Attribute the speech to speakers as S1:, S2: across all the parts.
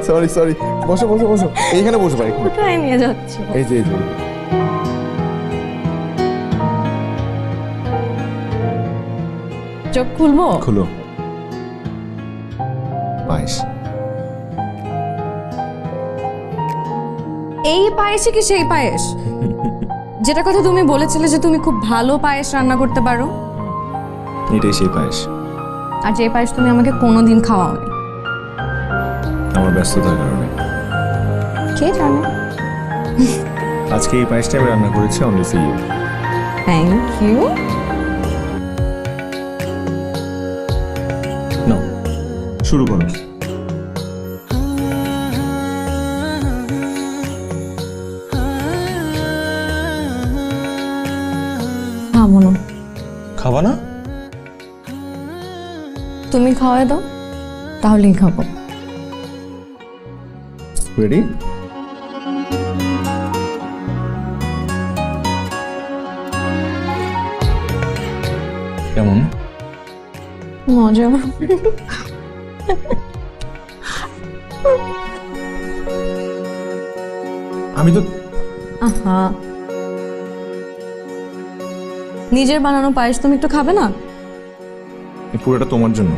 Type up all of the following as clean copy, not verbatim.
S1: Sorry sorry, বসো বসো বসো, এইখানে বসো ভাই।
S2: কোথায় নিয়ে যাচ্ছ?
S1: এই যে
S2: চোখ খুলবো?
S1: খুলো। পায়েস।
S2: এই পায়েসই কি সেই পায়েস যেটা কথা তুমি বলেছিলে যে তুমি খুব ভালো পায়েস রান্না করতে পারো?
S1: এটাই সেই পায়েস।
S2: আর যে পায়েস তুমি আমাকে কোনোদিন খাওয়াওনি।
S1: আমার ব্যস্ততার কারণে।
S2: কে জানে।
S1: আজকে এই পায়েসটা আমি রান্না করেছি only for you.
S2: Thank you.
S1: নাও, শুরু করো।
S2: খাবো না।
S1: খাবা না?
S2: তুমি খাওয়াই দাও, তাহলেই খাবো।
S1: রেডি? কেমন?
S2: মজা।
S1: আমি তো
S2: আহা, নিজের বানানো পায়েস তুমি একটু খাবে না?
S1: এই পুরোটা তোমার জন্য।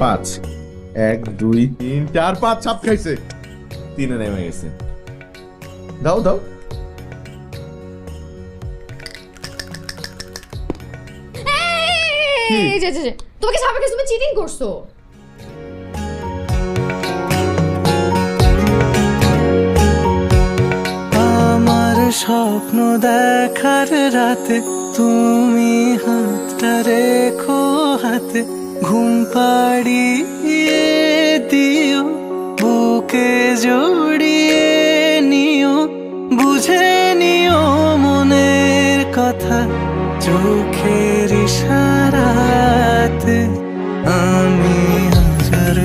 S1: পাঁচ, 1 2 3 4 5 ছাপ খাইছে। 3-এ নেমে গেছে। দাও দাও।
S2: এই যে যে তোমাকে সাপে কাছে তুমি চিটিং করছো।
S3: আমার স্বপ্ন দেখার রাতে তুমি হাতটা রেখো হাতে, ঘুম পাড়িয়ে দিও, বুকে জড়িয়ে নিও, বুঝে নিও মনের কথা, চোখের ইশারাতে আমি হাজার